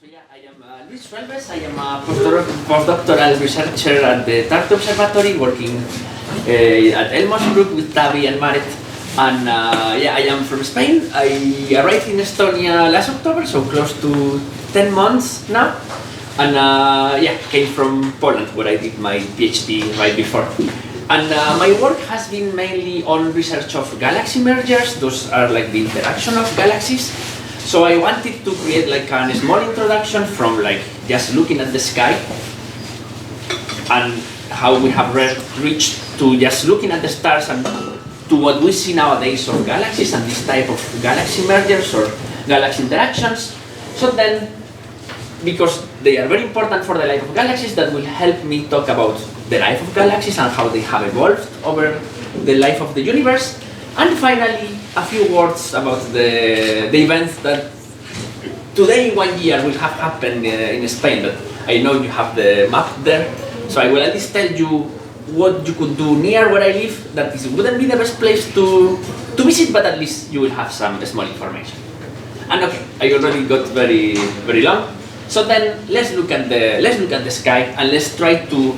So yeah, I am Suelves. I am a postdoctoral researcher at the Tartu Observatory, working at Elmo Tempel with Tavi and Maret. And yeah, I am from Spain. I arrived in Estonia last October, so close to 10 months now. And yeah, came from Poland, where I did my PhD right before. And my work has been mainly on research of galaxy mergers. Those are like the interaction of galaxies. So I wanted to create like a small introduction from like just looking at the sky and how we have reached to just looking at the stars and to what we see nowadays of galaxies and this type of galaxy mergers or galaxy interactions. So then, because they are very important for the life of galaxies, that will help me talk about the life of galaxies and how they have evolved over the life of the universe. And finally, a few words about the events that today, 1 year, will have happened in Spain. But I know you have the map there, so I will at least tell you what you could do near where I live. That this wouldn't be the best place to visit, but at least you will have some small information. And okay, I already got very long. So then let's look at the sky and let's try to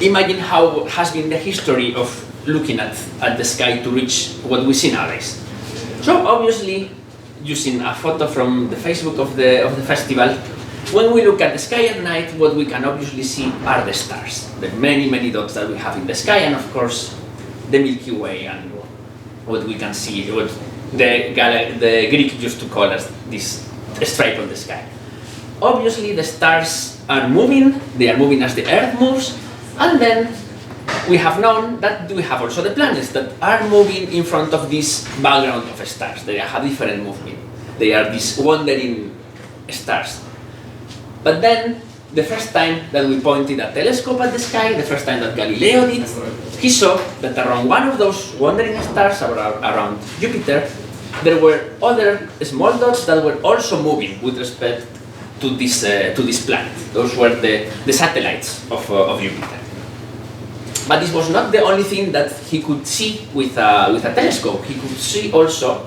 imagine how has been the history of looking at the sky to reach what we see nowadays. So obviously, using a photo from the Facebook of the festival, when we look at the sky at night, what we can obviously see are the stars, the many dots that we have in the sky, and of course the Milky Way and what we can see, what the Greek used to call as this stripe on the sky. Obviously the stars are moving, they are moving as the Earth moves, and then we have known that we have also the planets that are moving in front of this background of stars. They have different movement. They are these wandering stars. But then, the first time that we pointed a telescope at the sky, the first time that Galileo did, he saw that around one of those wandering stars, around Jupiter, there were other small dots that were also moving with respect to this planet. Those were the satellites of Jupiter. But this was not the only thing that he could see with a telescope. He could see also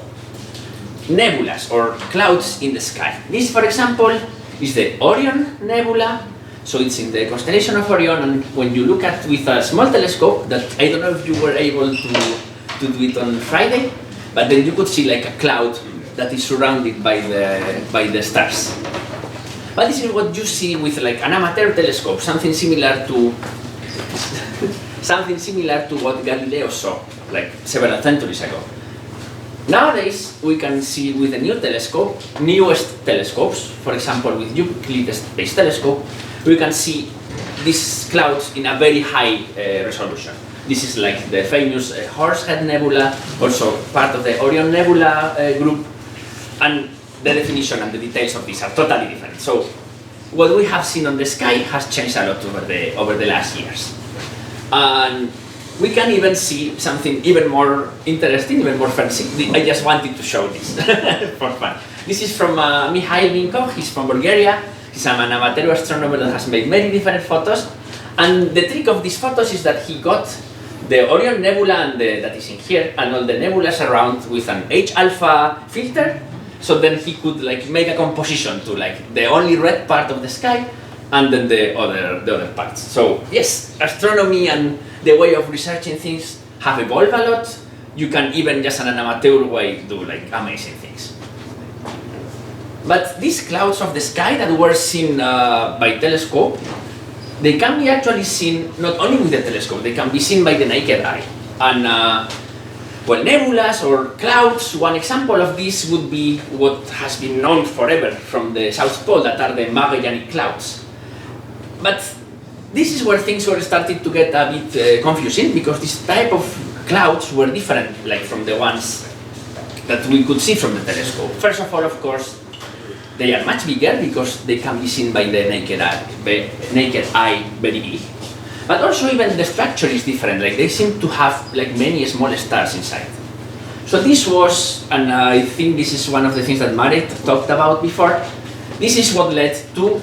nebulas or clouds in the sky. This, for example, is the Orion Nebula. So it's in the constellation of Orion, and when you look at with a small telescope, that I don't know if you were able to do it on Friday, but then you could see like a cloud that is surrounded by the stars. But this is what you see with like an amateur telescope, something similar to what Galileo saw like several centuries ago. Nowadays, we can see with the new telescope, newest telescopes, for example with Euclid Space Telescope, we can see these clouds in a very high resolution. This is like the famous Horsehead Nebula, also part of the Orion Nebula group, and the definition and the details of these are totally different. So, what we have seen on the sky has changed a lot over the last years. And we can even see something even more interesting, even more fancy. I just wanted to show this for fun. This is from Mikhail Minkov. He's from Bulgaria. He's an amateur astronomer that has made many different photos. And the trick of these photos is that he got the Orion Nebula that is in here and all the nebulas around with an H-alpha filter. So then he could like make a composition to like the only red part of the sky and then the other parts. So yes, astronomy and the way of researching things have evolved a lot. You can even just in an amateur way do like amazing things. But these clouds of the sky that were seen by telescope, they can be actually seen not only with the telescope, they can be seen by the naked eye. And well, nebulas or clouds, one example of this would be what has been known forever from the South Pole, that are the Magellanic clouds. But this is where things were starting to get a bit confusing, because this type of clouds were different like from the ones that we could see from the telescope. First of all, of course, they are much bigger because they can be seen by the naked eye very big. But also even the structure is different, like they seem to have like many small stars inside. So this was, and I think this is one of the things that Maret talked about before, this is what led to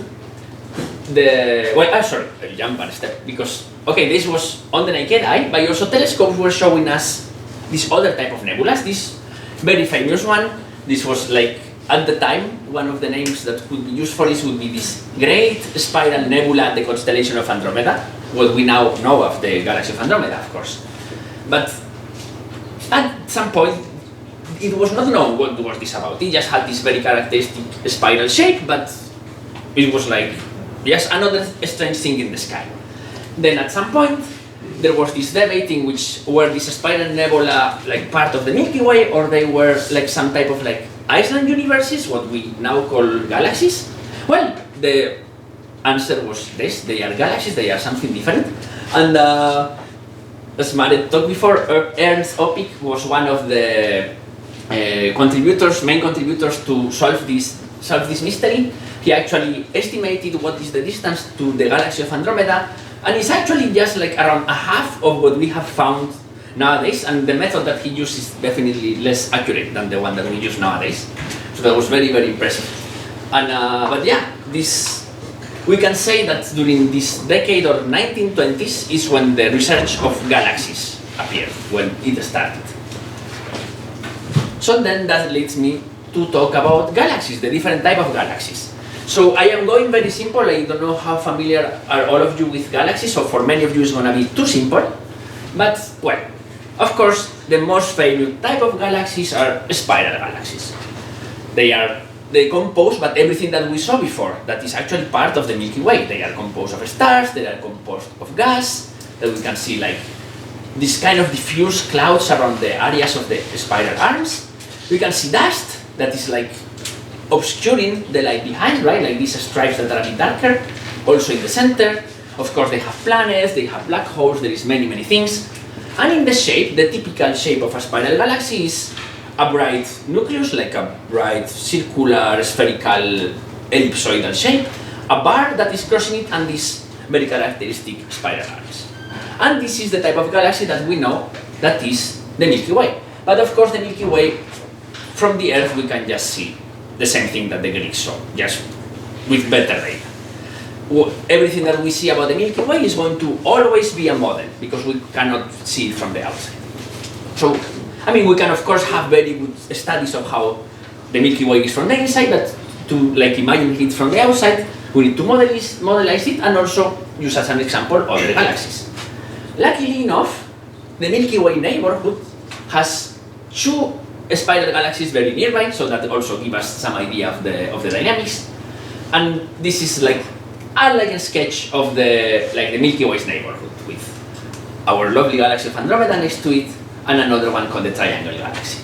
I'll jump one step, because, okay, this was on the naked eye, but also telescopes were showing us this other type of nebulas, this very famous one. This was like at the time, one of the names that could be used for this would be this great spiral nebula, the constellation of Andromeda, what we now know of the galaxy of Andromeda, of course. But at some point, it was not known what was this about. It just had this very characteristic spiral shape, but it was like just another strange thing in the sky. Then at some point, there was this debate in which were this spiral nebula like part of the Milky Way, or they were like some type of like island universes, what we now call galaxies. Well, the answer was this: they are galaxies, they are something different. And as Maret talked before, Ernst Oppik was one of the main contributors to solve this mystery. He actually estimated what is the distance to the galaxy of Andromeda, and it's actually just like around a half of what we have found nowadays, and the method that he used is definitely less accurate than the one that we use nowadays. So that was very, very impressive. And but yeah, we can say that during this decade or 1920s is when the research of galaxies appeared, when it started. So then that leads me to talk about galaxies, the different type of galaxies. So I am going very simple. I don't know how familiar are all of you with galaxies, so for many of you it's going to be too simple. But, well, of course, the most famous type of galaxies are spiral galaxies. They compose, but everything that we saw before, that is actually part of the Milky Way. They are composed of stars, they are composed of gas, that we can see like this kind of diffuse clouds around the areas of the spiral arms. We can see dust that is like obscuring the light behind, right? Like these stripes that are a bit darker. Also in the center, of course, they have planets, they have black holes, there is many, many things. And in the shape, the typical shape of a spiral galaxy is a bright nucleus, like a bright circular, spherical, ellipsoidal shape, a bar that is crossing it, and these very characteristic spiral arms. And this is the type of galaxy that we know that is the Milky Way. But of course, the Milky Way, from the Earth, we can just see the same thing that the Greeks saw, just with better data. Everything that we see about the Milky Way is going to always be a model, because we cannot see it from the outside. So, I mean, we can of course have very good studies of how the Milky Way is from the inside, but to like imagine it from the outside, we need to modelize it and also use as an example other galaxies. Luckily enough, the Milky Way neighborhood has two spiral galaxies very nearby, so that also gives us some idea of the dynamics. And this is like a sketch of the Milky Way's neighborhood, with our lovely galaxy of Andromeda next to it, and another one called the Triangle Galaxy.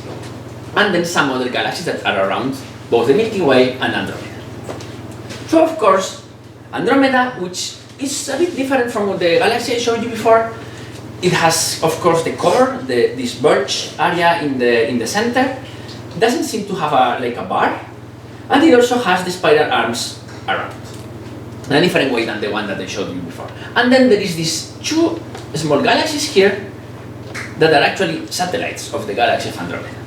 And then some other galaxies that are around both the Milky Way and Andromeda. So of course, Andromeda, which is a bit different from the galaxy I showed you before, it has, of course, the core, this bulge area in the center. It doesn't seem to have a bar, and it also has the spiral arms around, in a different way than the one that I showed you before. And then there is these two small galaxies here that are actually satellites of the galaxy of Andromeda.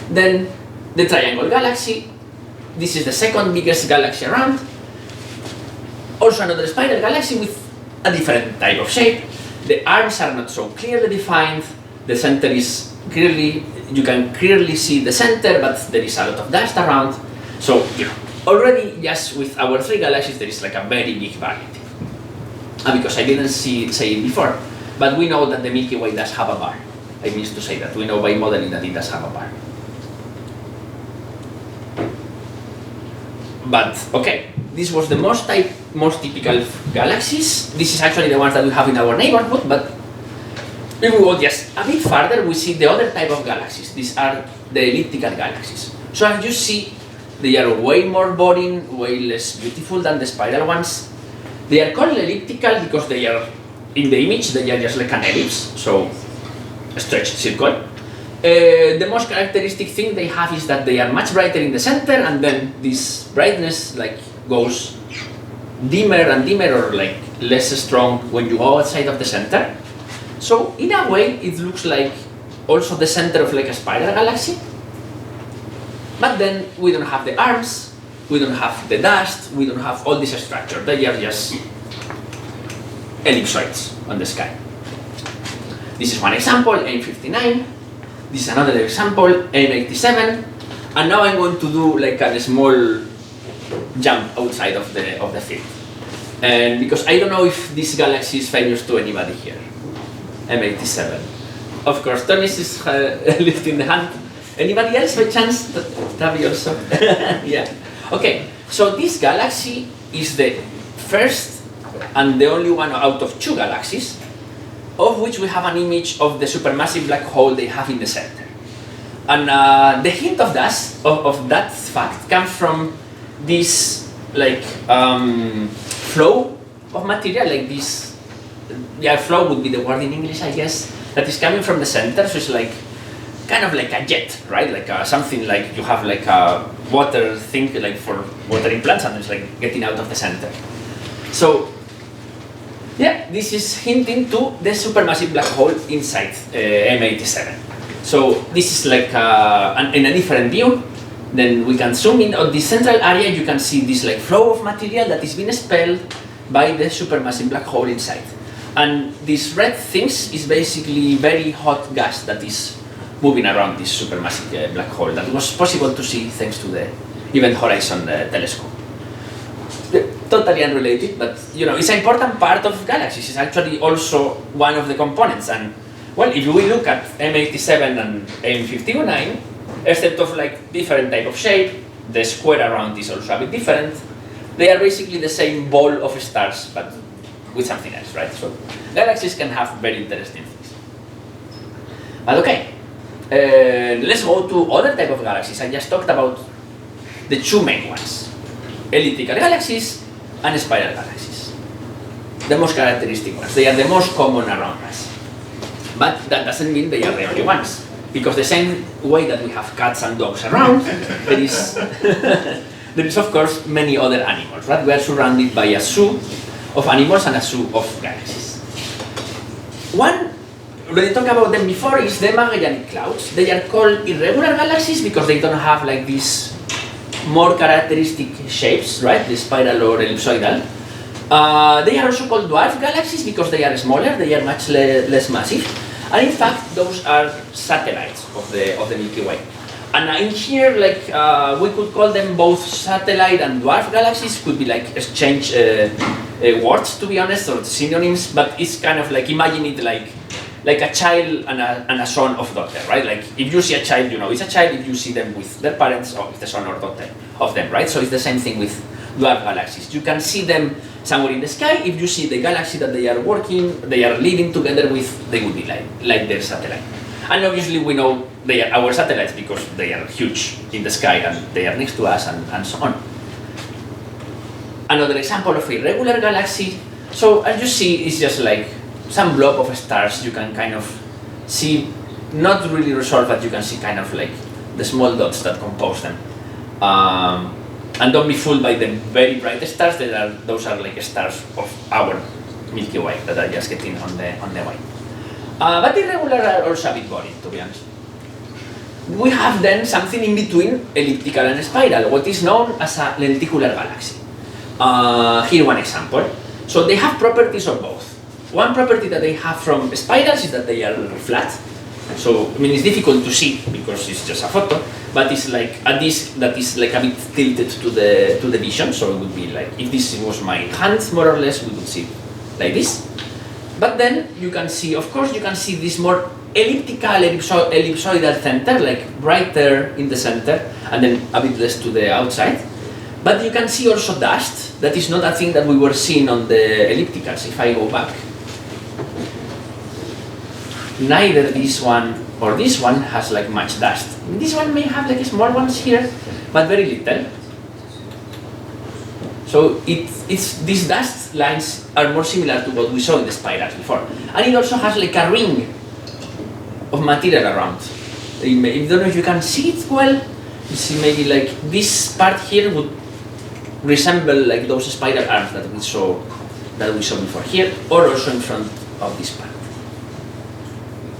Then the Triangle Galaxy, this is the second biggest galaxy around. Also another spiral galaxy with a different type of shape. The arms are not so clearly defined. The center is you can clearly see the center, but there is a lot of dust around. So, already just with our three galaxies, there is like a very big variety. And because I didn't say it before, but we know that the Milky Way does have a bar. I mean to say that we know by modeling that it does have a bar. But okay, this was the most typical galaxies. This is actually the ones that we have in our neighborhood, but if we go just a bit further, we see the other type of galaxies. These are the elliptical galaxies. So as you see, they are way more boring, way less beautiful than the spiral ones. They are called elliptical because they are, in the image, they are just like an ellipse, so a stretched circle. The most characteristic thing they have is that they are much brighter in the center, and then this brightness goes dimmer and dimmer, or less strong when you go outside of the center. So in a way, it looks like also the center of a spiral galaxy. But then we don't have the arms, we don't have the dust, we don't have all this structure. They are just ellipsoids on the sky. This is one example, M59. This is another example, M87. And now I'm going to do like a small jump outside of the field. And because I don't know if this galaxy is famous to anybody here. M87. Of course, Tony's is lifting the hand. Anybody else by chance? Tavi also? Yeah. Okay, so this galaxy is the first and the only one out of 2 galaxies of which we have an image of the supermassive black hole they have in the center. And the hint of that fact comes from this like flow of material, like this. Yeah, flow would be the word in English, I guess. That is coming from the center, so it's like kind of like a jet, right? Like something like you have like a water thing, like for watering plants, and it's like getting out of the center. So yeah, this is hinting to the supermassive black hole inside M87. So this is like in a different view. Then we can zoom in on the central area. You can see this like flow of material that is being expelled by the supermassive black hole inside. And these red things is basically very hot gas that is moving around this supermassive black hole that was possible to see thanks to the Event Horizon telescope. Totally unrelated, but you know, it's an important part of galaxies. It's actually also one of the components. And well, if we look at M87 and M59, except of like different type of shape, the square around is also a bit different. They are basically the same ball of stars, but with something else, right? So galaxies can have very interesting things. But okay, let's go to other type of galaxies. I just talked about the 2 main ones: elliptical galaxies and spiral galaxies. The most characteristic ones. They are the most common around us. But that doesn't mean they are the only ones. Because the same way that we have cats and dogs around, there is, there is of course many other animals, right? We are surrounded by a zoo of animals and a zoo of galaxies. One, already talked about them before, is the Magellanic Clouds. They are called irregular galaxies because they don't have like these more characteristic shapes, right? The spiral or ellipsoidal. They are also called dwarf galaxies because they are smaller, they are much less massive. And in fact, those are satellites of the Milky Way. And in here, like we could call them both satellite and dwarf galaxies. Could be like exchange words, to be honest, or synonyms. But it's kind of like, imagine it like a child and a son of daughter, right? Like if you see a child, you know it's a child. If you see them with their parents, or it's the son or daughter of them, right? So it's the same thing with dwarf galaxies. You can see them somewhere in the sky. If you see the galaxy that they are living together with, they would be like their satellite. And obviously we know they are our satellites because they are huge in the sky and they are next to us and so on. Another example of a irregular galaxy. So as you see, it's just like some blob of stars. You can kind of see, not really resolved, but you can see kind of like the small dots that compose them. And don't be fooled by the very bright stars. Those are like stars of our Milky Way that are just getting on the way. But irregular are also a bit boring, to be honest. We have then something in between elliptical and spiral, what is known as a lenticular galaxy. Here one example. So they have properties of both. One property that they have from spirals is that they are flat. So, I mean, it's difficult to see because it's just a photo, but it's like a disc that is like a bit tilted to the vision. So it would be like, if this was my hand, more or less, we would see like this. But then you can see, of course, you can see this more elliptical, ellipsoidal center, like brighter in the center, and then a bit less to the outside. But you can see also dust. That is not a thing that we were seeing on the ellipticals. If I go back, neither this one or this one has like much dust. This one may have like small ones here, but very little. So these dust lines are more similar to what we saw in the spirals before. And it also has like a ring of material around. I don't know if you can see it well. You see maybe like this part here would resemble like those spiral arms that we saw before here, or also in front of this part.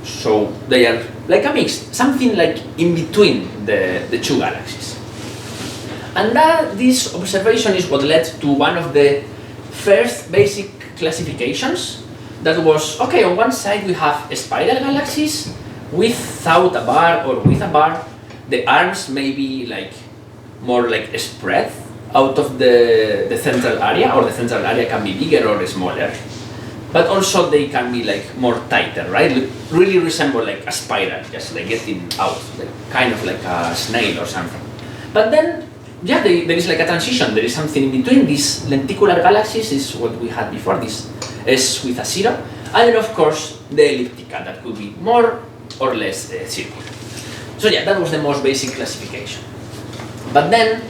So they are like a mix, something like in between the 2 galaxies. And this observation is what led to one of the first basic classifications that was, okay, on one side we have spiral galaxies without a bar or with a bar, the arms may be like more like spread out of the central area, or the central area can be bigger or smaller. But also they can be like more tighter, right? Really resemble like a spiral, just like getting out, like kind of like a snail or something. But then, yeah, there is like a transition. There is something in between. These lenticular galaxies is what we had before. This S with a 0, and then of course the elliptical that could be more or less circular. So yeah, that was the most basic classification. But then,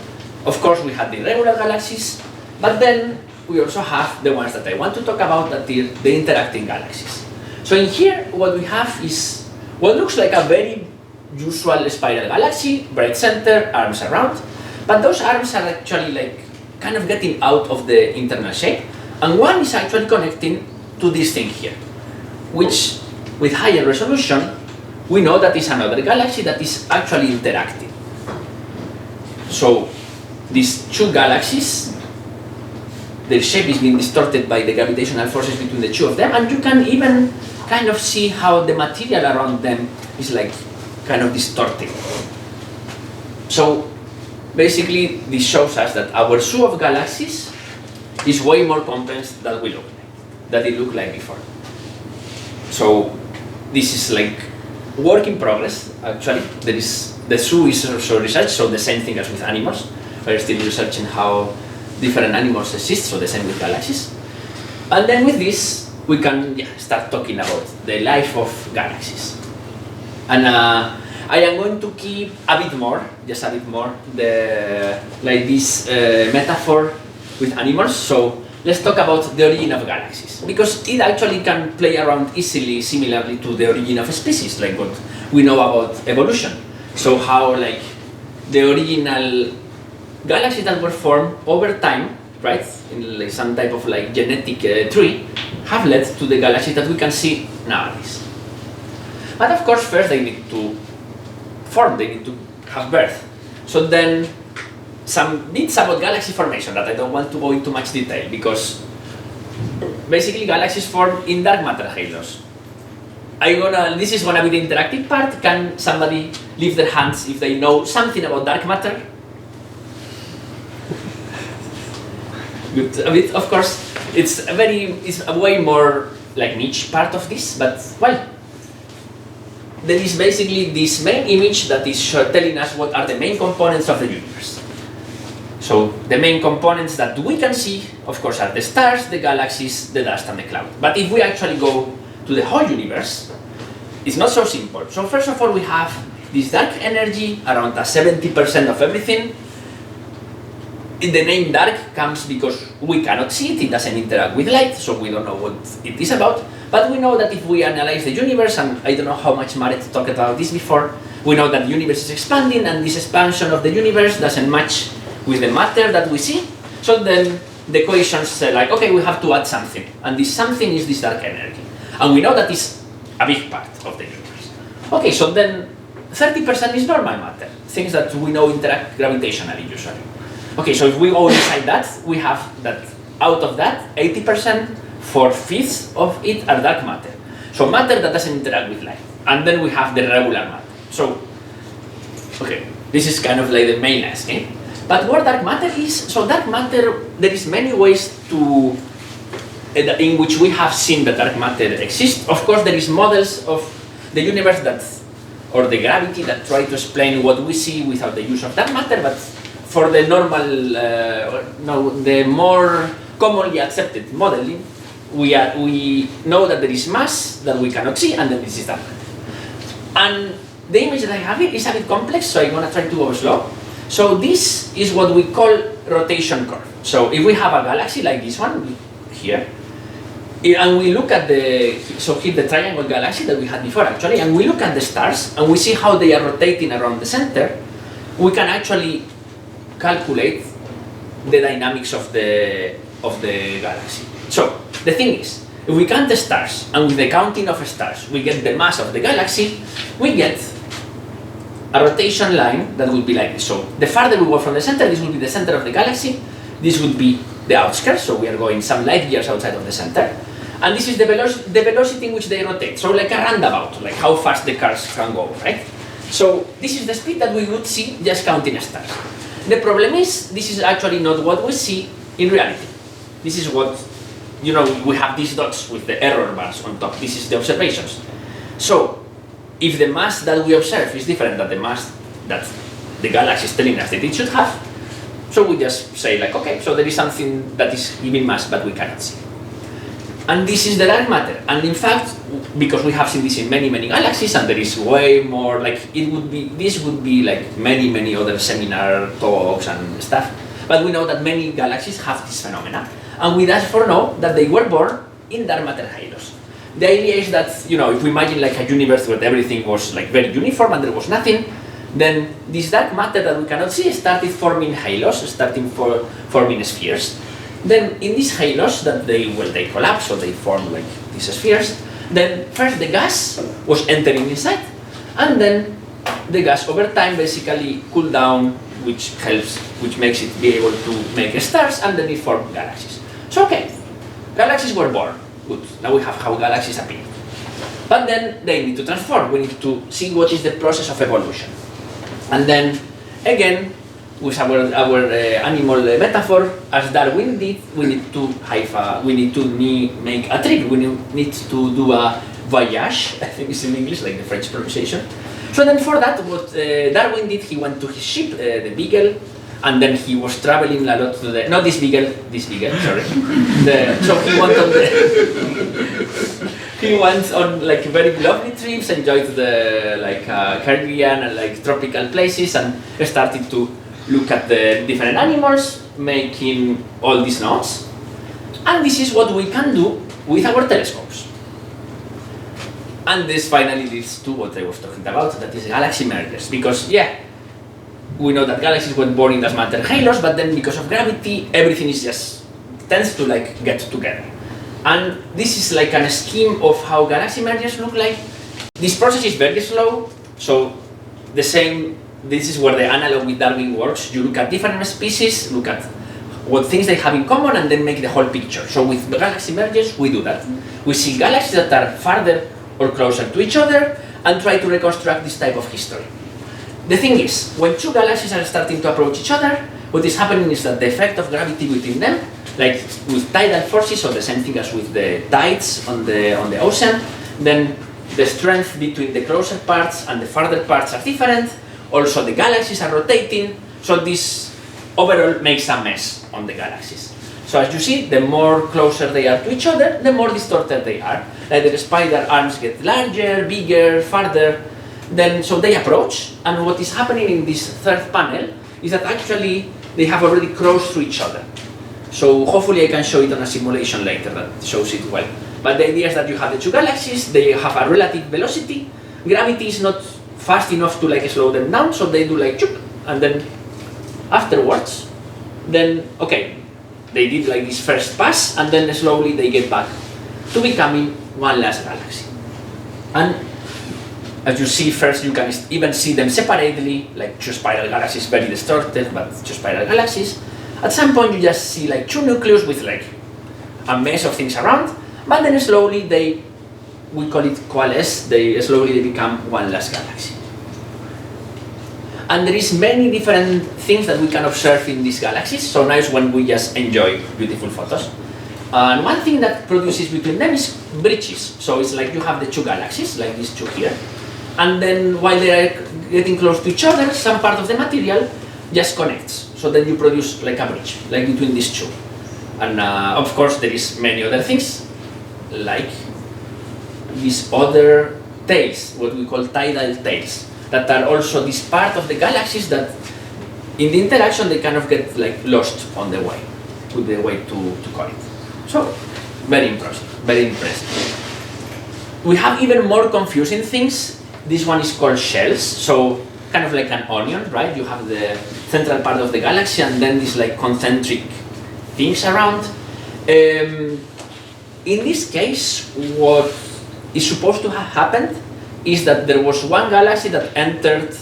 of course, we had the irregular galaxies. But then we also have the ones that I want to talk about, that are the interacting galaxies. So in here, what we have is what looks like a very usual spiral galaxy, bright center, arms around, but those arms are actually like kind of getting out of the internal shape, and one is actually connecting to this thing here, which with higher resolution, we know that is another galaxy that is actually interacting. So these two galaxies, their shape is being distorted by the gravitational forces between the two of them, and you can even kind of see how the material around them is like kind of distorted. So basically this shows us that our zoo of galaxies is way more complex than it looked like before. So this is like work in progress. Actually, the zoo is also research, so the same thing as with animals. We're still researching how different animals exist, so the same with galaxies. And then with this, we can start talking about the life of galaxies. And I am going to keep a bit more, just a bit more, this metaphor with animals. So let's talk about the origin of galaxies, because it actually can play around easily, similarly to the origin of species, like what we know about evolution. So how like the original galaxies that were formed over time, right, in like some type of like genetic tree, have led to the galaxies that we can see nowadays. But of course, first they need to form, they need to have birth. So then some bits about galaxy formation that I don't want to go into much detail, because basically galaxies form in dark matter halos. This is gonna be the interactive part. Can somebody lift their hands if they know something about dark matter? Good. A bit, of course. It's a way more like niche part of this, but well, there is basically this main image that is telling us what are the main components of the universe. So the main components that we can see, of course, are the stars, the galaxies, the dust, and the cloud. But if we actually go to the whole universe, it's not so simple. So first of all, we have this dark energy, around 70% of everything. The name dark comes because we cannot see it, it doesn't interact with light, so we don't know what it is about. But we know that if we analyze the universe, and I don't know how much Maret talked about this before, we know that the universe is expanding, and this expansion of the universe doesn't match with the matter that we see. So then the equations say like, okay, we have to add something, and this something is this dark energy. And we know that is a big part of the universe. Okay, so then 30% is normal matter, things that we know interact gravitationally usually. Okay, so if we go inside that, we have that out of that, 80%, 4/5 of it are dark matter. So matter that doesn't interact with light. And then we have the regular matter. So, okay, this is kind of like the main landscape. But what dark matter is, so dark matter, there is many ways to, in which we have seen that dark matter exists. Of course, there is models of the universe that, or the gravity that try to explain what we see without the use of dark matter, but for the normal, the more commonly accepted modeling, we know that there is mass that we cannot see, and then this is dark matter. And the image that I have here is a bit complex, so I'm going to try to go slow. So this is what we call rotation curve. So if we have a galaxy like this one here, and we look at so here the triangle galaxy that we had before actually, and we look at the stars, and we see how they are rotating around the center, we can actually calculate the dynamics of the galaxy. So the thing is, if we count the stars, and with the counting of stars we get the mass of the galaxy, we get a rotation line that would be like this. So the farther we go from the center, this will be the center of the galaxy, this would be the outskirts, so we are going some light years outside of the center, and this is the velocity in which they rotate, so like a roundabout, like how fast the cars can go, right? So this is the speed that we would see just counting stars. The problem is, this is actually not what we see in reality. This is what, we have these dots with the error bars on top. This is the observations. So if the mass that we observe is different than the mass that the galaxy is telling us that it should have, so we just say like, okay, so there is something that is giving mass but we cannot see. And this is the dark matter. And in fact, because we have seen this in many, many galaxies, and there is way more, this would be like many, many other seminar talks and stuff. But we know that many galaxies have this phenomena. And we therefore know that they were born in dark matter halos. The idea is that, if we imagine like a universe where everything was like very uniform and there was nothing, then this dark matter that we cannot see started forming halos, forming spheres. Then in these halos that they collapse, so they form like these spheres, then first the gas was entering inside, and then the gas over time basically cooled down, which makes it be able to make stars, and then it formed galaxies. So okay, galaxies were born, good, now we have how galaxies appear. But then they need to transform, we need to see what is the process of evolution. And then, again, with our animal metaphor, as Darwin did, we need to make a trip. We need to do a voyage. I think it's in English, like the French pronunciation. So then, for that, what Darwin did, he went to his ship, the Beagle, and then he was traveling a lot to not this Beagle, sorry. So he went on he went on like very lovely trips, enjoyed the Caribbean and tropical places, and started to look at the different animals, making all these notes. And this is what we can do with our telescopes. And this finally leads to what I was talking about, that is galaxy mergers. Because, we know that galaxies were born in dark matter halos, but then because of gravity, everything tends to get together. And this is like a scheme of how galaxy mergers look like. This process is very slow, so this is where the analog with Darwin works. You look at different species, look at what things they have in common, and then make the whole picture. So with galaxy mergers, we do that. We see galaxies that are farther or closer to each other, and try to reconstruct this type of history. The thing is, when two galaxies are starting to approach each other, what is happening is that the effect of gravity between them, like with tidal forces, or the same thing as with the tides on the ocean, then the strength between the closer parts and the farther parts are different. Also, the galaxies are rotating, so this overall makes a mess on the galaxies. So as you see, the more closer they are to each other, the more distorted they are. Like the spider arms get larger, bigger, farther. So they approach, and what is happening in this third panel is that actually they have already crossed through each other. So hopefully I can show it on a simulation later that shows it well. But the idea is that you have the two galaxies, they have a relative velocity. Gravity is not fast enough to slow them down, so they do choop, and then afterwards, then they did this first pass, and then slowly they get back to becoming one last galaxy. And as you see, first you can even see them separately, like two spiral galaxies, very distorted, but two spiral galaxies. At some point you just see two nucleus with a mess of things around, but then slowly we call it coalesce, slowly they become one last galaxy. And there is many different things that we can observe in these galaxies, so now is when we just enjoy beautiful photos. And one thing that produces between them is bridges. So it's like you have the two galaxies, like these two here, and then while they are getting close to each other, some part of the material just connects. So then you produce a bridge, between these two. And of course there is many other things, like these other tails, what we call tidal tails, that are also this part of the galaxies that in the interaction they kind of get lost on the way, with the way to call it. So, very impressive, very impressive. We have even more confusing things. This one is called shells, so kind of like an onion, right? You have the central part of the galaxy and then these concentric things around. In this case, what is supposed to have happened is that there was one galaxy that entered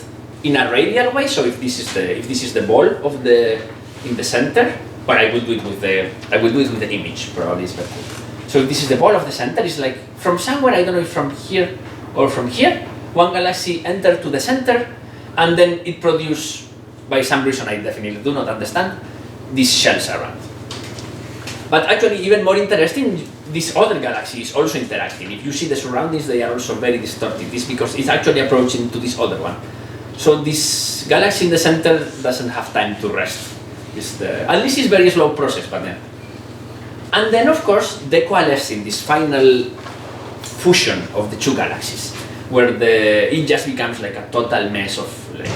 in a radial way. So if this is the ball of in the center, or I will do it with the image, probably is better. So if this is the ball of the center, it's from somewhere, I don't know if from here or from here, one galaxy enter to the center, and then it produces, by some reason I definitely do not understand, these shells around. But actually, even more interesting, this other galaxy is also interacting. If you see the surroundings, they are also very distorted. This because it's actually approaching to this other one. So this galaxy in the center doesn't have time to rest. At least it's a very slow process, but then. And then, of course, the coalescing, this final fusion of the two galaxies, where it just becomes like a total mess of like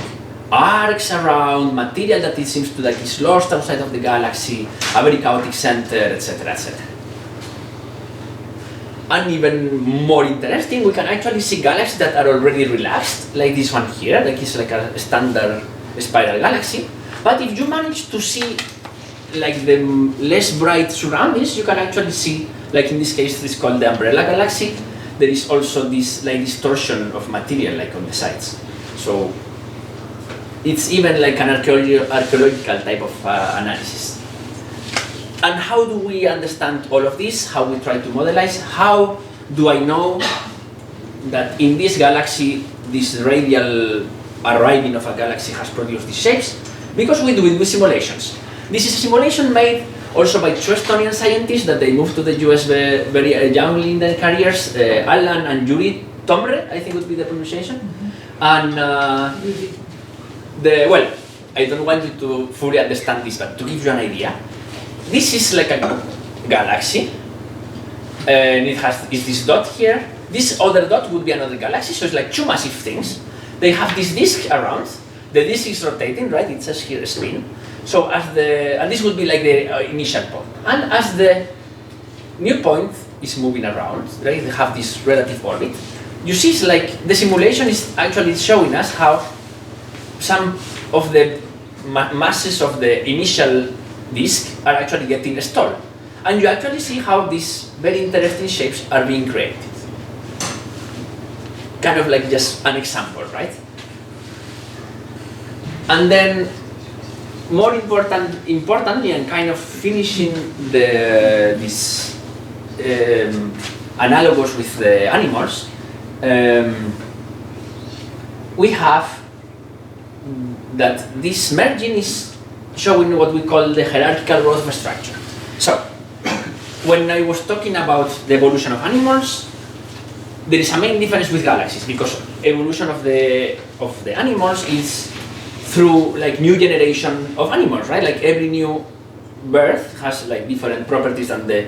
arcs around, material that it seems to like is lost outside of the galaxy, a very chaotic center, etc., etc. And even more interesting, we can actually see galaxies that are already relaxed, like this one here, like it's like a standard spiral galaxy. But if you manage to see like the less bright surroundings, you can actually see, like in this case, this is called the umbrella galaxy. There is also this like distortion of material, like on the sides. So it's even like an archaeological type of analysis. And how do we understand all of this? How we try to modelize? How do I know that in this galaxy, this radial arriving of a galaxy has produced these shapes? Because we do it with simulations. This is a simulation made also by two Estonian scientists that they moved to the US very youngly in their careers, Alan and Juri Tomre, I think would be the pronunciation. And well, I don't want you to fully understand this, but to give you an idea, this is like a galaxy, and it is this dot here. This other dot would be another galaxy, so it's like two massive things. They have this disk around. The disk is rotating, right? It says here spin. So and this would be like the initial point. And as the new point is moving around, right? They have this relative orbit. You see, it's like the simulation is actually showing us how some of the masses of the initial disk are actually getting stalled. And you actually see how these very interesting shapes are being created. Kind of like just an example, right? And then, more importantly, and kind of finishing this analogous with the animals, we have that this merging is showing what we call the hierarchical growth of a structure. So, when I was talking about the evolution of animals, there is a main difference with galaxies because evolution of the animals is through like new generation of animals, right? Like every new birth has like different properties than the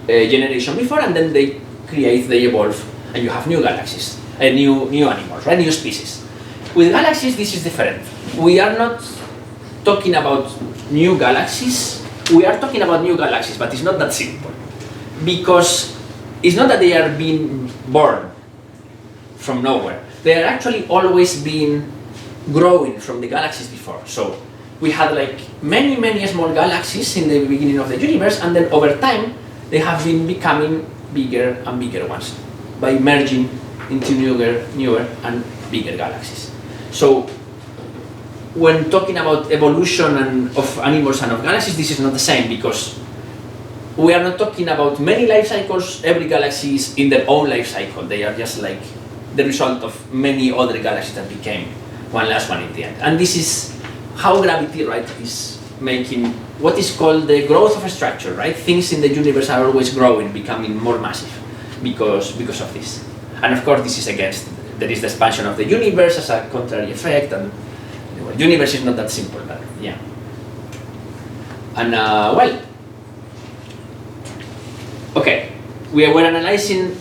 generation before, and then they evolve, and you have new galaxies, new animals, right? New species. With galaxies, this is different. We are not talking about new galaxies. We are talking about new galaxies, but it's not that simple, because it's not that they are being born from nowhere. They are actually always being growing from the galaxies before. So we had like many small galaxies in the beginning of the universe, and then over time they have been becoming bigger and bigger ones by merging into newer and bigger galaxies. So when talking about evolution of animals and of galaxies, this is not the same, because we are not talking about many life cycles. Every galaxy is in their own life cycle. They are just like the result of many other galaxies that became one last one in the end. And this is how gravity, right, is making what is called the growth of a structure, right? Things in the universe are always growing, becoming more massive because of this. And of course, this is there is the expansion of the universe as a contrary effect, and the universe is not that simple, but yeah. And well, okay, we were analyzing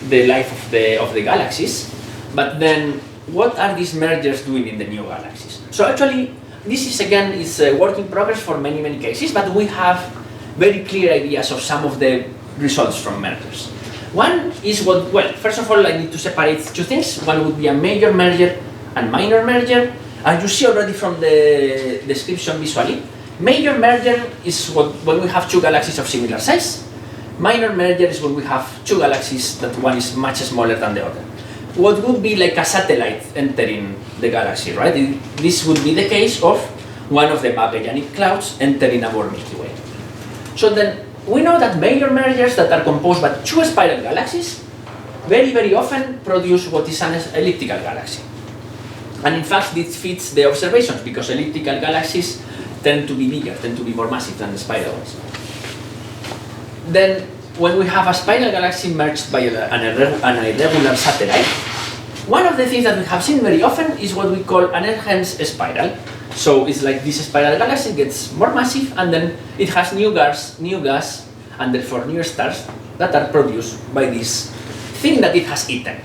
the life of the galaxies, but then what are these mergers doing in the new galaxies? So actually, this is again a work in progress for many cases, but we have very clear ideas of some of the results from mergers. One is well, first of all, I need to separate two things. One would be a major merger and minor merger. As you see already from the description visually, major merger is when we have two galaxies of similar size. Minor merger is when we have two galaxies that one is much smaller than the other. What would be like a satellite entering the galaxy, right? This would be the case of one of the Magellanic clouds entering our Milky Way. So then we know that major mergers that are composed by two spiral galaxies very, very often produce what is an elliptical galaxy. And in fact, this fits the observations because elliptical galaxies tend to be bigger, tend to be more massive than the spiral ones. Then, when we have a spiral galaxy merged by an irregular satellite, one of the things that we have seen very often is what we call an enhanced spiral. So it's like this spiral galaxy gets more massive, and then it has new gas, and therefore new stars that are produced by this thing that it has eaten.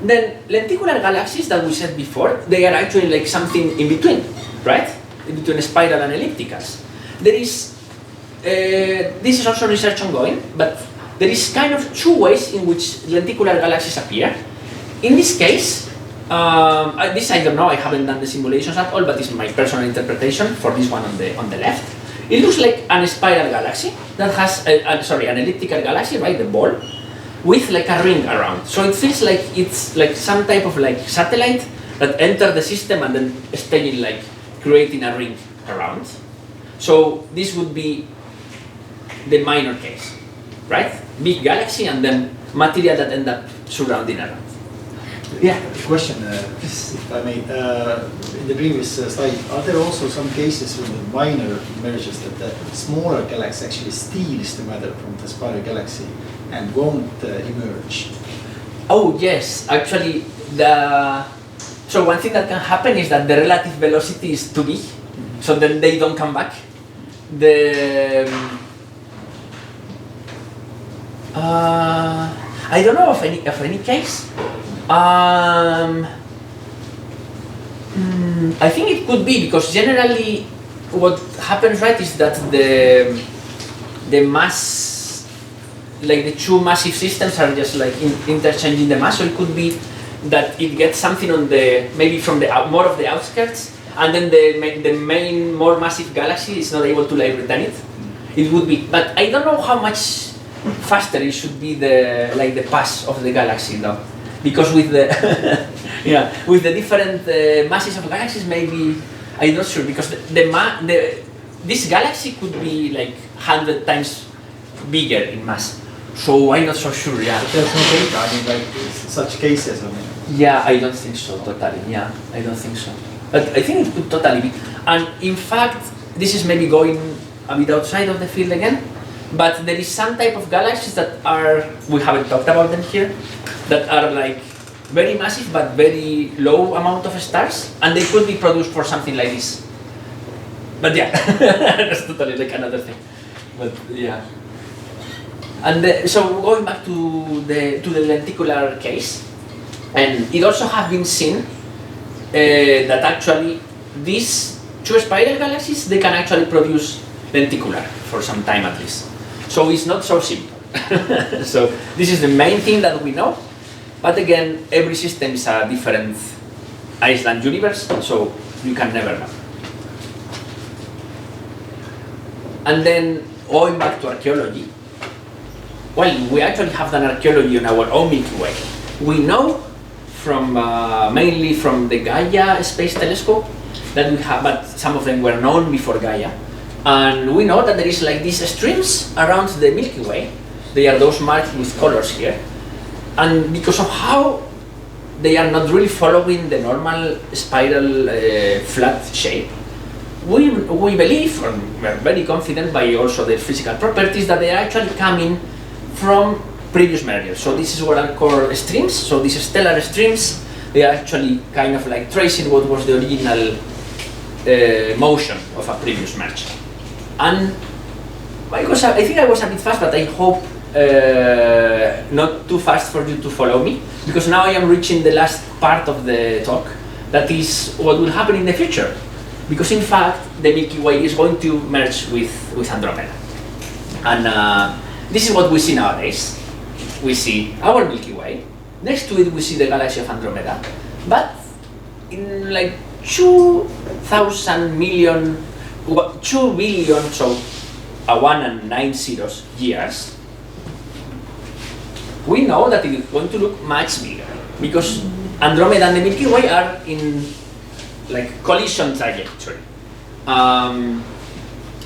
Then lenticular galaxies that we said before, they are actually like something in between, right? In between spiral and ellipticals. There is, this is also research ongoing, but there is kind of two ways in which lenticular galaxies appear. In this case, this I don't know, I haven't done the simulations at all, but it's my personal interpretation for this one on the left. It looks like an spiral galaxy that has, an elliptical galaxy, right, the ball, with like a ring around. So it feels like it's like some type of like satellite that enter the system and then stay in like creating a ring around. So this would be the minor case, right? Big galaxy and then material that end up surrounding around. Yeah. Question, if I may, in the previous slide, are there also some cases when the minor merges that the smaller galaxy actually steals the matter from the spiral galaxy and won't emerge? Oh yes, actually so one thing that can happen is that the relative velocity is too big, so then they don't come back. I don't know of any case. I think it could be because generally what happens, right, is that the mass, like the two massive systems are just like interchanging the mass, so it could be that it gets something on maybe from the more of the outskirts, and then the main more massive galaxy is not able to like return it. It would be, but I don't know how much faster it should be the pass of the galaxy though. Because with the with the different masses of galaxies, maybe I'm not sure. Because this galaxy could be like 100 times bigger in mass, so I'm not so sure. Yeah. But there's no data. I mean, like such cases. I mean. Yeah, I don't think so. Totally. Yeah, I don't think so. But I think it could totally be. And in fact, this is maybe going a bit outside of the field again. But there is some type of galaxies that we haven't talked about them here, that are like very massive but very low amount of stars, and they could be produced for something like this. But yeah, that's totally like another thing. But yeah. And so going back to the lenticular case, and it also has been seen that actually these two spiral galaxies, they can actually produce lenticular for some time at least. So it's not so simple. So this is the main thing that we know. But again, every system is a different Iceland universe, so you can never know. And then going back to archaeology, well, we actually have done archaeology on our own Milky Way. We know from mainly from the Gaia Space Telescope that we have, but some of them were known before Gaia. And we know that there is like these streams around the Milky Way. They are those marked with colors here. And because of how they are not really following the normal spiral flat shape, we believe, and we're very confident by also the physical properties, that they are actually coming from previous mergers. So this is what are called streams. So these stellar streams, they are actually kind of like tracing what was the original motion of a previous merger. And I think I was a bit fast, but I hope not too fast for you to follow me, because now I am reaching the last part of the talk, that is what will happen in the future. Because in fact, the Milky Way is going to merge with Andromeda. And this is what we see nowadays. We see our Milky Way. Next to it, we see the galaxy of Andromeda. But in like 2,000 million, 2 billion, so 1 and 9 zeros years, we know that it is going to look much bigger, because Andromeda and the Milky Way are in like collision trajectory.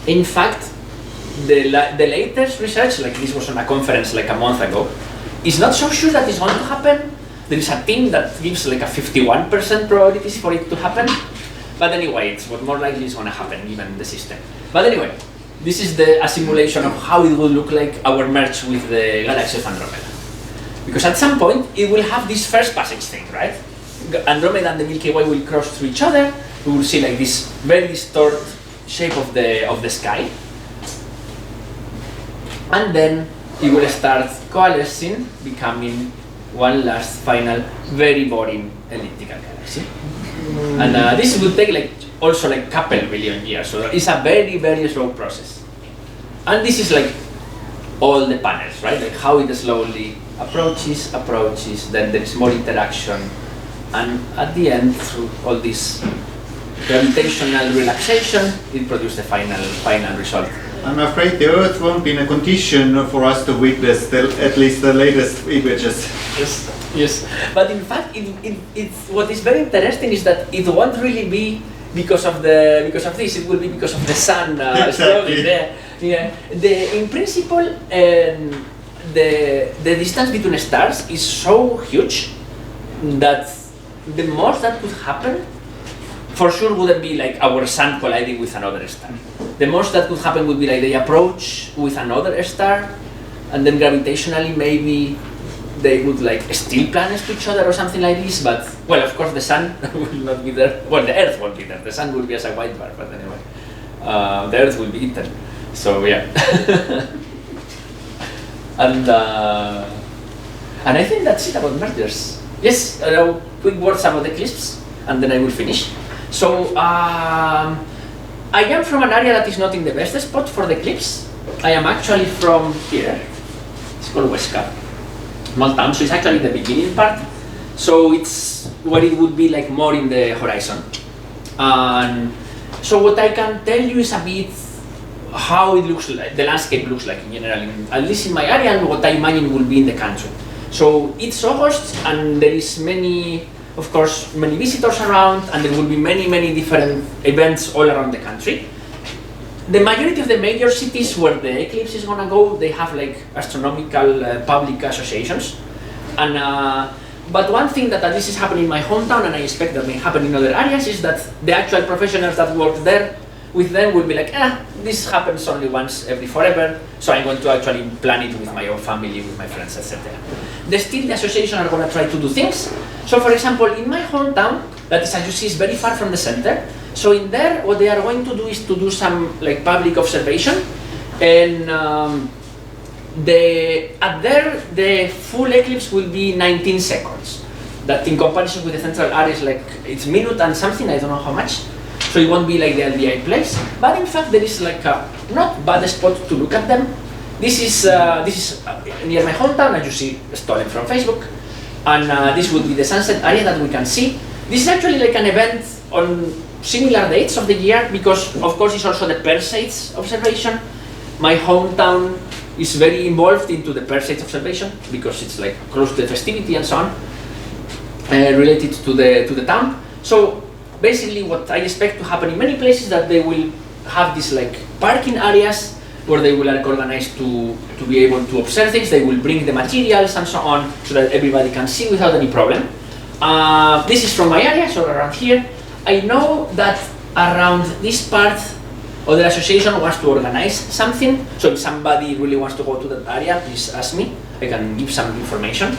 In fact, the latest research, like this was on a conference like a month ago, it's not so sure that it's going to happen. There is a team that gives like a 51% probabilities for it to happen. But anyway, it's what more likely is going to happen given the system. But anyway, this is a simulation of how it will look like our merge with the galaxy of Andromeda. Because at some point, it will have this first passage thing, right? Andromeda and the Milky Way will cross through each other. We will see like this very distorted shape of the sky. And then it will start coalescing, becoming one last final, very boring elliptical galaxy. And this will take like also like couple billion years, so it's a very, very slow process. And this is like all the panels, right? Like how it slowly approaches, then there is more interaction, and at the end, through all this gravitational relaxation, it produces the final result. I'm afraid the Earth won't be in a condition for us to witness at least the latest images. Yes. But in fact, what is very interesting is that it won't really be because of this. It will be because of the sun exactly. there. Yeah. In principle, the distance between stars is so huge that the most that could happen, for sure, wouldn't be like our sun colliding with another star. The most that could happen would be like they approach with another star, and then gravitationally maybe they would like steal planets to each other or something like this. But well, of course, the sun will not be there. Well, the Earth won't be there. The sun will be as a white dwarf. But anyway, the Earth will be eaten. So yeah. And I think that's it about mergers. Yes, quick words about eclipse, and then I will finish. So I am from an area that is not in the best spot for the eclipse. I am actually from here. It's called Huesca, small town. So it's actually the beginning part. So it's where it would be like more in the horizon. And so what I can tell you is a bit how it looks like, the landscape looks like in general, at least in my area, and what I imagine will be in the country. So it's August, and there is many visitors around, and there will be many different events all around the country. The majority of the major cities where the eclipse is gonna go, they have like astronomical public associations. And but one thing that at least is happening in my hometown, and I expect that may happen in other areas, is that the actual professionals that work there with them will be like, this happens only once every forever, so I'm going to actually plan it with my own family, with my friends, etc. The association are going to try to do things. So for example, in my hometown, that is, as you see, is very far from the center. So in there, what they are going to do is to do some like public observation, and the full eclipse will be 19 seconds. That in comparison with the central area is like, it's minute and something, I don't know how much. So it won't be like the LBI place, but in fact there is like a not bad spot to look at them. This is near my hometown, as you see, stolen from Facebook, and this would be the sunset area that we can see. This is actually like an event on similar dates of the year, because of course it's also the Perseids observation. My hometown is very involved into the Perseids observation because it's like close to the festivity and so on, related to the town. So basically what I expect to happen in many places, that they will have these like parking areas where they will like organize to be able to observe things. They will bring the materials and so on, so that everybody can see without any problem. This is from my area, so around here. I know that around this part, other association wants to organize something. So if somebody really wants to go to that area, please ask me. I can give some information.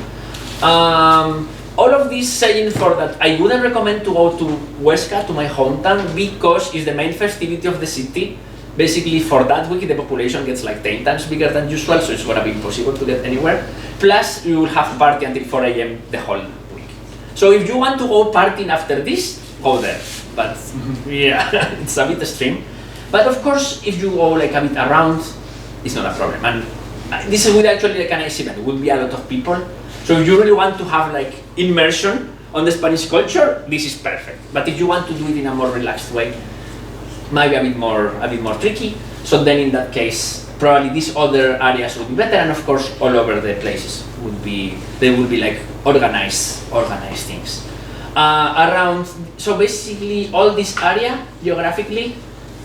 All of this saying for that I wouldn't recommend to go to Huesca, to my hometown, because it's the main festivity of the city. Basically, for that week, the population gets like 10 times bigger than usual, so it's gonna be impossible to get anywhere. Plus, you will have party until 4 AM the whole week. So if you want to go partying after this, go there. But yeah, it's a bit extreme. But of course, if you go like a bit around, it's not a problem. And this is actually like a nice event. It will be a lot of people. So if you really want to have like immersion on the Spanish culture, this is perfect. But if you want to do it in a more relaxed way, might be a bit more tricky. So then in that case, probably these other areas would be better, and of course all over the places would be like organized things. So basically all this area geographically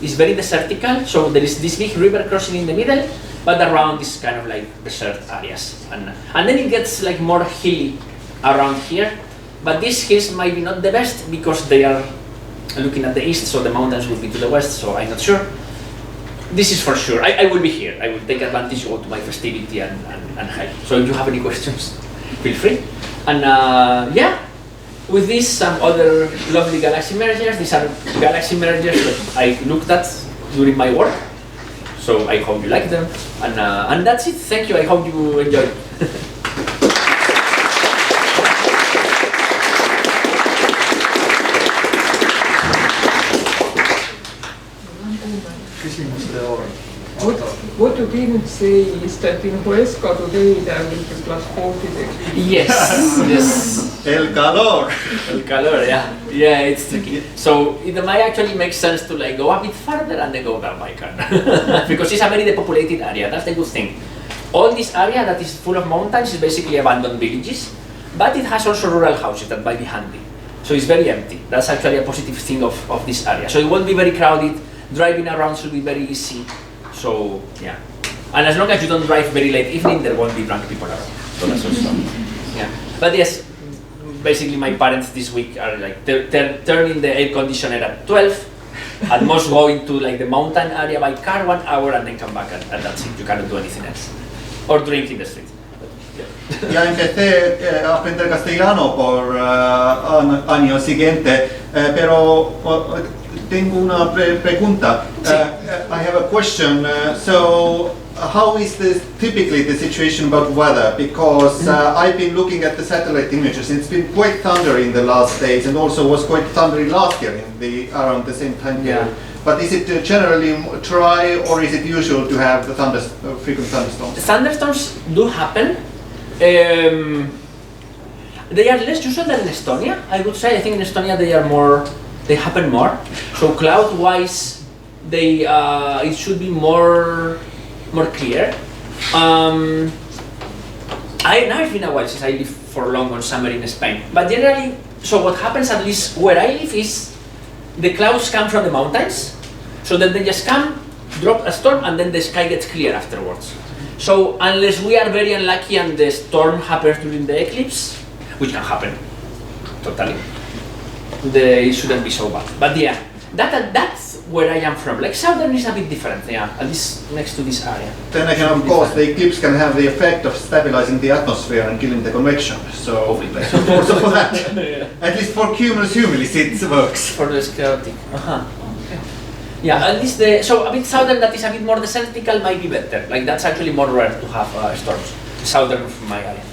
is very desertical. So there is this big river crossing in the middle, but around this kind of like desert areas, and then it gets like more hilly around here. But these hills might be not the best because they are looking at the east, so the mountains will be to the west. So I'm not sure. This is for sure. I will be here. I will take advantage, go to my festivity and help. So if you have any questions, feel free. And yeah, with this, some other lovely galaxy mergers. These are galaxy mergers that I looked at during my work. So I hope you like them. And that's it. Thank you. I hope you enjoyed. What you didn't say is that in Huesca today there will be +40 degrees. Yes, yes. El calor. El calor, yeah. Yeah, it's tricky. So it might actually make sense to like go a bit further and then go down by car. Because it's a very depopulated area, that's the good thing. All this area that is full of mountains is basically abandoned villages, but it has also rural houses that might be handy. So it's very empty. That's actually a positive thing of this area. So it won't be very crowded, driving around should be very easy. So yeah, and as long as you don't drive very late evening, there won't be drunk people around. So that's also, yeah. But yes, basically my parents this week are like turning the air conditioner at 12, at most going to like the mountain area by car 1 hour and then come back and that's it. You cannot do anything else, or drink in the street. Ya empecé a aprender castellano por año siguiente, pero tengo una pregunta. I have a question. So, how is this typically the situation about weather? Because I've been looking at the satellite images. It's been quite thundery in the last days, and also was quite thundery last year in around the same time period. Yeah. But is it generally dry, or is it usual to have the frequent thunderstorms? Thunderstorms do happen. They are less usual than in Estonia, I would say. I think in Estonia they happen more. So cloud-wise, it should be more clear. Now it's been a while since I lived for long on summer in Spain. But generally, so what happens, at least where I live, is the clouds come from the mountains. So then they just come, drop a storm, and then the sky gets clear afterwards. So unless we are very unlucky and the storm happens during the eclipse, which can happen, totally, it shouldn't be so bad. But yeah, that's where I am from. Like southern is a bit different, yeah, at least next to this area. Then again, of course, the eclipse can have the effect of stabilizing the atmosphere and killing the convection. So, also for that, Yeah. at least for cumulus humilis, it works. For the chaotic. Yeah, at least so a bit southern that is a bit more desertical might be better. Like that's actually more rare to have storms. Southern of my area.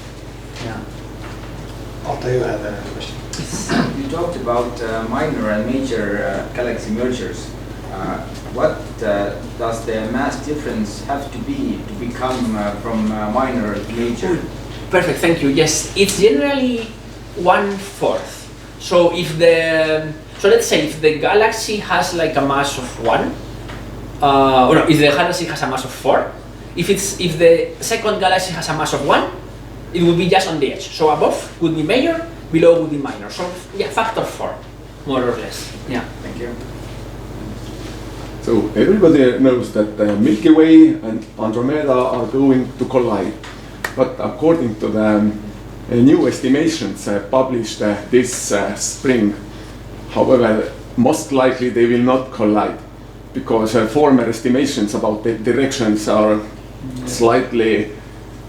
Yeah. Alta, you had a question. You talked about minor and major galaxy mergers. What does the mass difference have to be to become from minor to major? Perfect, thank you. Yes, it's generally 1/4. So so let's say if the galaxy has like a mass of 1, or no, if the galaxy has a mass of 4, if the second galaxy has a mass of 1, it would be just on the edge. So above would be major, below would be minor. So yeah, factor 4, more or less. Yeah. Thank you. So everybody knows that the Milky Way and Andromeda are going to collide. But according to the new estimations published this spring, however, most likely they will not collide because former estimations about the directions are slightly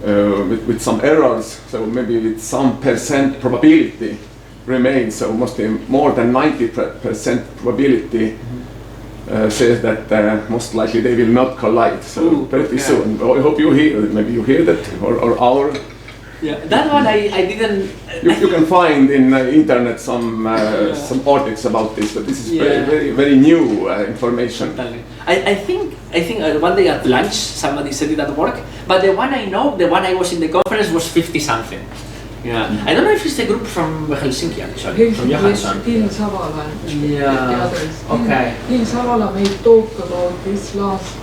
with some errors, so maybe with some percent probability remains, so mostly more than 90% probability says that most likely they will not collide, so pretty soon. I hope you hear, maybe you hear that, or our... Yeah, that one I didn't... You can find in internet some articles about this, but this is very new information. I think one day at lunch somebody said it at work, but the one I know, the one I was in the conference was 50 something. Yeah, I don't know if it's the group from Helsinki actually, from Johansson. In Savala. Yeah. Okay. In Savala made talk about this last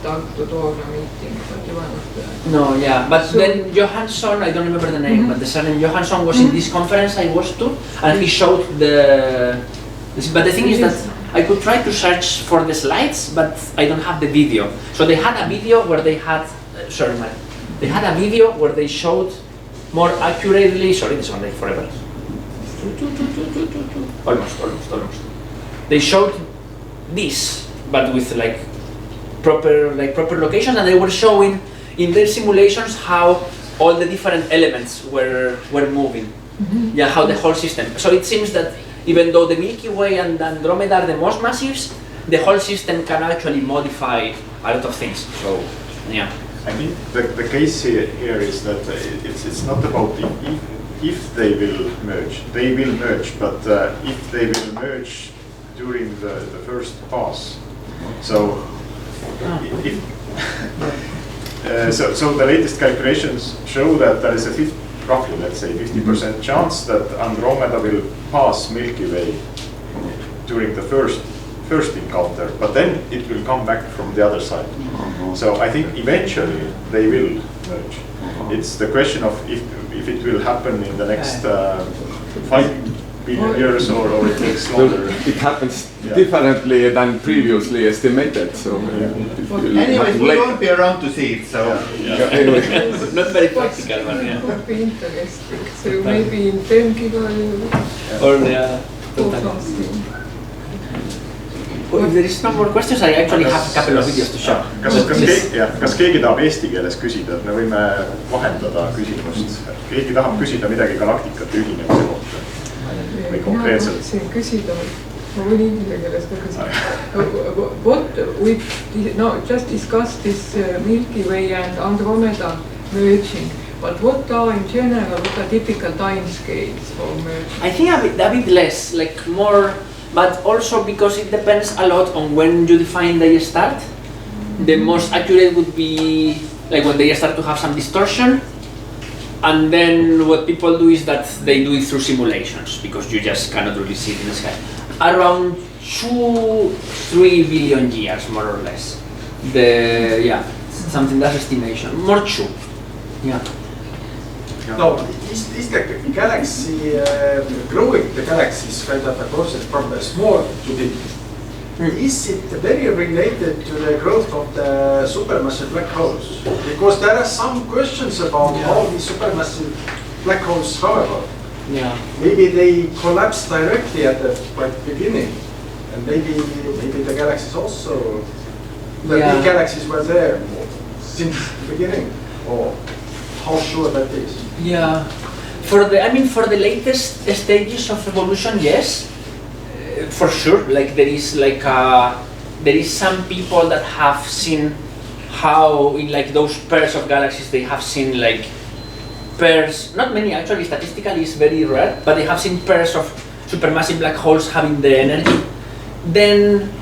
Tartu meeting, but you were not there. No, yeah, but so, then Johansson, I don't remember the name, but the surname Johansson was in this conference I was to, and he showed but the thing is that I could try to search for the slides, but I don't have the video. So they had a video where they had, they had a video where they showed more accurately, sorry, this one takes forever. Almost. They showed this, but with like proper location, and they were showing in their simulations how all the different elements were moving. Yeah, how the whole system. So it seems that even though the Milky Way and Andromeda are the most massive, the whole system can actually modify a lot of things. So, yeah. I think the case here is that it's not about if they will merge. They will merge, but if they will merge during the first pass. So, so the latest calculations show that there is a roughly, let's say, 50% chance that Andromeda will pass Milky Way during the first encounter, but then it will come back from the other side. So I think eventually they will merge. It's the question of if it will happen in the next 5 billion years or it takes longer. It happens differently than previously estimated. So Anyways, we won't be around to see it. So anyway. Not very practical, but It would be interesting. So maybe in 10 gigayears or or something. If there is no more questions, I actually have a couple of videos to show. Kas keegi tahab eesti keeles küsida, et me võime vahendada küsimust? Keegi tahab küsida midagi galaktikate ühinemise kohta või konkreetselt? Mina tahtsin küsida, ma võin inglise keeles ka küsida. What we just discussed this Milky Way and Andromeda merging, but what are in general the typical time scales for merging? I think a bit less, like more. But also because it depends a lot on when you define they start. The most accurate would be like when they start to have some distortion, and then what people do is that they do it through simulations because you just cannot really see it in the sky. Around 2-3 billion years, more or less. Something that's estimation. More 2. Yeah. No, is the galaxy growing the galaxies kind of a process from the small to big? Is it very related to the growth of the supermassive black holes? Because there are some questions about how the supermassive black holes, however, maybe they collapse directly at the beginning, and maybe the galaxies also, the big galaxies were there since the beginning, or how sure that is? Yeah, for the latest stages of evolution, yes, for sure. Like there is some people that have seen how in like those pairs of galaxies they have seen like pairs. Not many actually. Statistically, it's very rare, but they have seen pairs of supermassive black holes having the energy. Then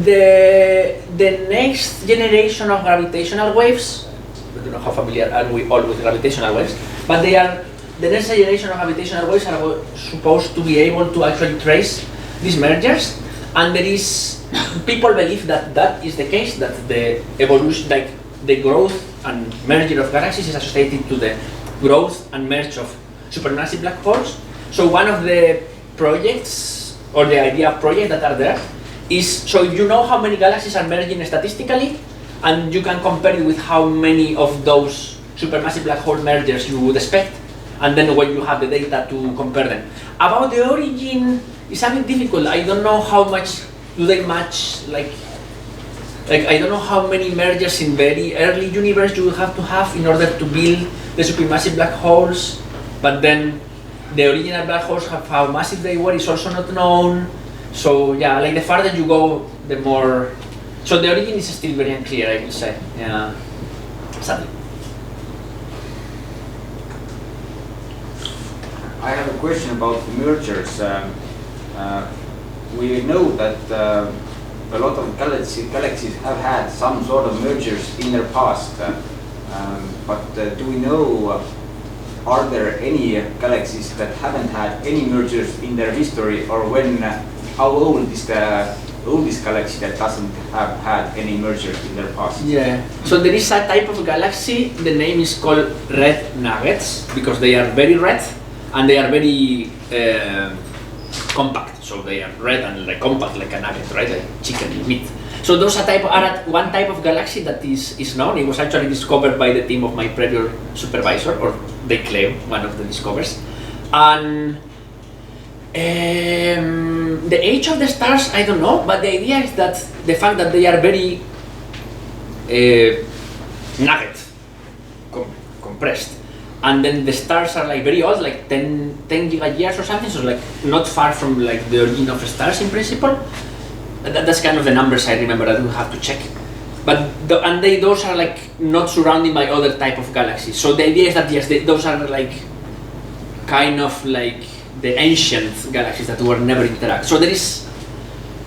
the next generation of gravitational waves. I don't know how familiar are we all with gravitational waves, but the next generation of gravitational waves are supposed to be able to actually trace these mergers, and people believe that is the case, that the evolution, like the growth and merger of galaxies is associated to the growth and merge of supermassive black holes. So one of the projects, or the idea of projects that are there, is so if you know how many galaxies are merging statistically, and you can compare it with how many of those supermassive black hole mergers you would expect, and then when you have the data to compare them. About the origin, it's a bit difficult. I don't know how much do they match, like I don't know how many mergers in very early universe you have to have in order to build the supermassive black holes, but then the original black holes, how massive they were, is also not known. So yeah, like the farther you go, the more. So the origin is still very unclear, I would say. Yeah, sadly. I have a question about the mergers. We know that a lot of galaxies have had some sort of mergers in their past, but do we know, are there any galaxies that haven't had any mergers in their history, or how old is the oldest galaxy that doesn't have had any mergers in their past? Yeah, so there is a type of galaxy, the name is called red nuggets, because they are very red, and they are very compact, so they are red and like compact like a nugget, right? Like chicken meat. So those are one type of galaxy that is known. It was actually discovered by the team of my previous supervisor, or they claim one of the discoveries. And the age of the stars, I don't know, but the idea is that the fact that they are very nugget, compressed, and then the stars are like very old, like 10 gigayears or something, so like not far from like the origin of stars in principle. That's kind of the numbers I remember. I do have to check, but those are like not surrounded by other type of galaxies. So the idea is that yes, those are like kind of like the ancient galaxies that were never interact. So there is,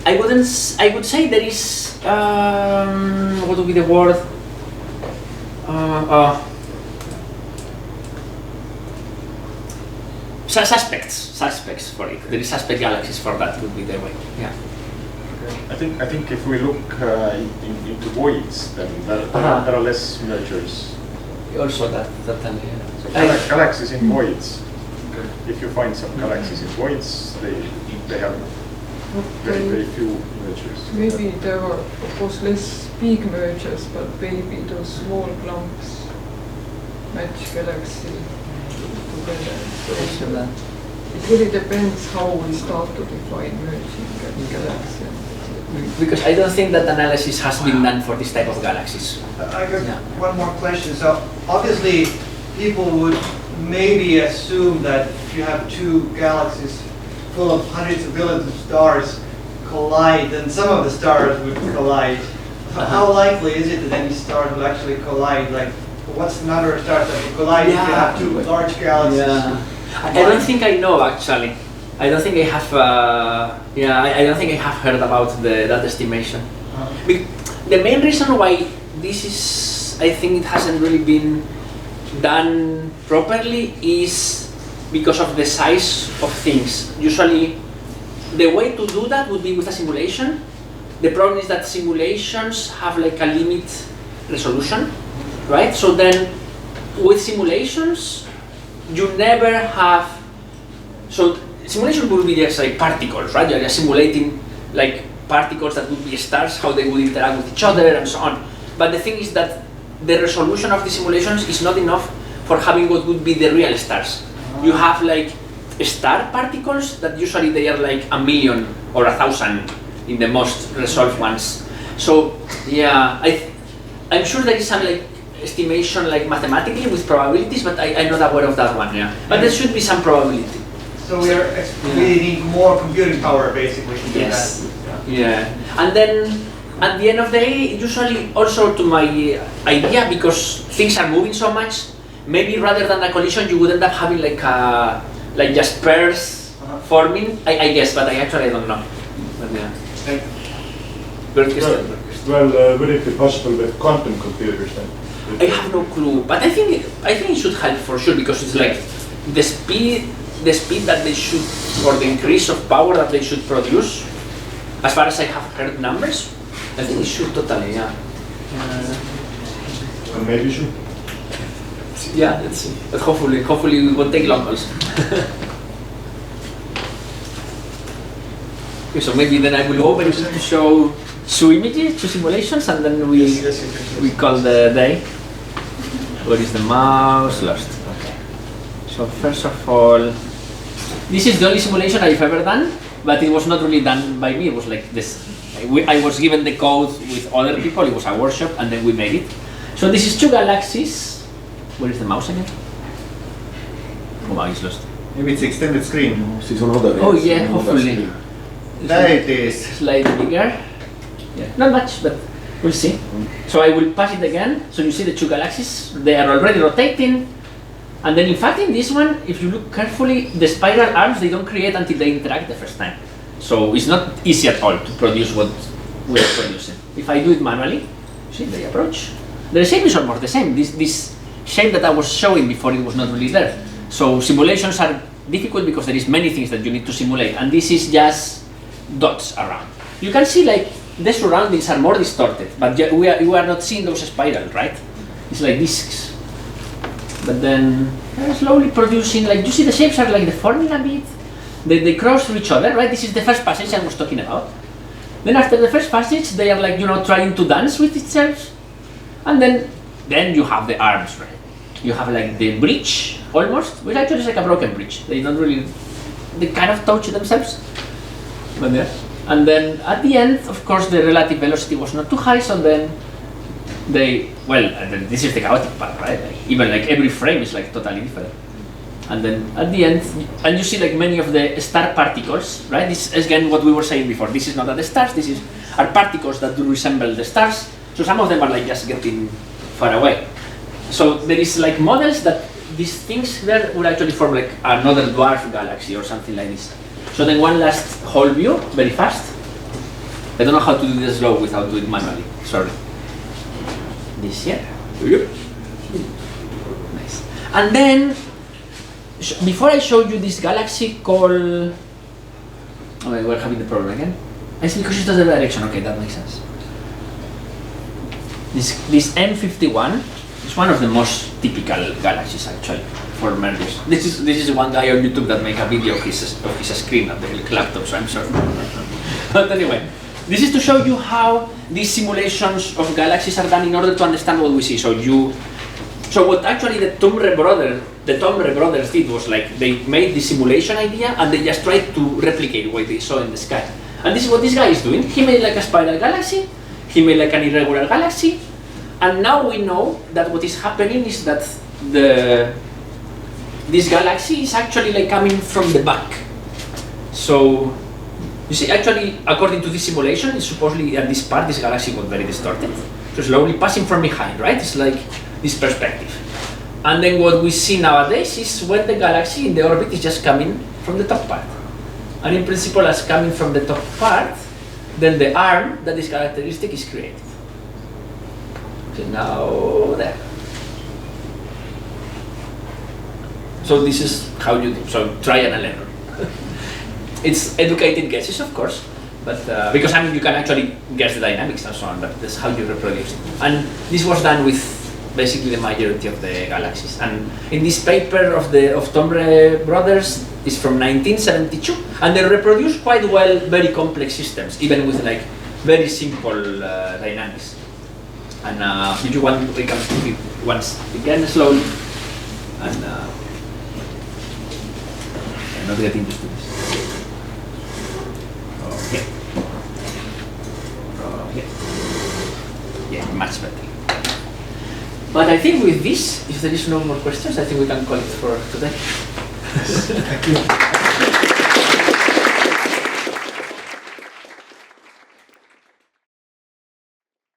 I would say there is what would be the word? Suspects for it. There is suspect galaxies for that. Would be the way. Yeah. I think if we look into voids, then there are less mergers. Also that So galaxies in voids. If you find some galaxies in voids, they have very few mergers. Maybe there were, of course, less big mergers, but maybe those small clumps match galaxy together. So it really depends how we start to define merging galaxy. Because I don't think that analysis has been done for this type of galaxies. I got one more question. So obviously people would maybe assume that if you have two galaxies full of hundreds of billions of stars collide, then some of the stars would collide. How likely is it that any stars will actually collide? Like, what's the number of stars that will collide if you have two large galaxies? Yeah. I don't think I know actually. I don't think I have. I don't think I have heard about that estimation. The main reason why this is, I think, it hasn't really been done properly is because of the size of things. Usually, the way to do that would be with a simulation. The problem is that simulations have like a limit resolution, right? So then, with simulations, you never have. So simulation would be just like particles, right? You're just simulating like particles that would be stars, how they would interact with each other, and so on. But the thing is that the resolution of the simulations is not enough for having what would be the real stars. You have like star particles that usually they are like 1,000,000 or 1,000 in the most resolved ones. So yeah, I'm sure there is some like estimation like mathematically with probabilities, but I'm not aware of that one. Yeah, but there should be some probability. So we need more computing power basically to do that. Yeah, and then at the end of the day, usually also to my idea, because things are moving so much, maybe rather than a collision, you would end up having like just pairs forming. I guess, but I actually don't know. But yeah. Well, would it be possible with quantum computers then? I have no clue, but I think it should help for sure, because it's like the speed that they should, or the increase of power that they should produce. As far as I have heard numbers, I think it should totally, yeah. Maybe should. Yeah, let's see. But hopefully we won't take long calls. Okay, so maybe then I will open to show two images, two simulations, and then we call the day. Where is the mouse? Lost. Okay. So first of all, this is the only simulation I've ever done, but it was not really done by me. It was like this. I was given the code with other people. It was a workshop, and then we made it. So this is two galaxies. Where is the mouse again? Oh, mouse is lost. Maybe it's extended screen. Oh yeah, hopefully. There it is. Slightly bigger. Yeah, not much, but we'll see. So I will pass it again. So you see the two galaxies. They are already rotating. And then in fact in this one, if you look carefully, the spiral arms, they don't create until they interact the first time. So it's not easy at all to produce what we are producing. If I do it manually, see the approach. The shape is almost the same. This shape that I was showing before, it was not really there. So simulations are difficult because there is many things that you need to simulate, and this is just dots around. You can see like the surroundings are more distorted, but we are not seeing those spirals, right? It's like discs. But then slowly producing, like you see the shapes are like deforming a bit. they cross through each other, right? This is the first passage I was talking about. Then after the first passage, they are like, trying to dance with themselves. And then you have the arms, right? You have like the bridge, almost, which actually is like a broken bridge. They kind of touch themselves. But yeah. And then at the end, of course, the relative velocity was not too high, so then this is the chaotic part, right? Like, even like every frame is like totally different. And then at the end, and you see like many of the star particles, right? This is again what we were saying before. This is not the stars, are particles that do resemble the stars. So some of them are like just getting far away. So there is like models that these things there would actually form like another dwarf galaxy or something like this. So then one last whole view, very fast. I don't know how to do this slow without doing it manually, sorry. This here. Nice. And then, before I show you this galaxy called, oh wait, we're having the problem again. It's because it's the other direction, okay, that makes sense. This M51 is one of the most typical galaxies actually for mergers. This is one guy on YouTube that made a video of his screen at the laptop, so I'm sorry. But anyway, this is to show you how these simulations of galaxies are done in order to understand what we see. So what actually the Tomre brothers did was like they made the simulation idea and they just tried to replicate what they saw in the sky. And this is what this guy is doing. He made like a spiral galaxy, he made like an irregular galaxy, and now we know that what is happening is that this galaxy is actually like coming from the back. So you see, actually, according to this simulation, it's supposedly at this part, this galaxy got very distorted. So slowly passing from behind, right? It's like this perspective. And then what we see nowadays is when the galaxy in the orbit is just coming from the top part. And in principle, as coming from the top part, then the arm that is characteristic is created. So now there. So this is how you do. So trial and error. It's educated guesses, of course, but because I mean you can actually guess the dynamics and so on, but that's how you reproduce it. And this was done with basically the majority of the galaxies. And in this paper of Tomre brothers is from 1972, and they reproduce quite well very complex systems, even with like very simple dynamics. And if you want, we can do it once again slowly, and I'm not getting used to this. Okay. Okay. Yeah, much better. But I think with this, if there is no more questions, I think we can call it for today. Thank you.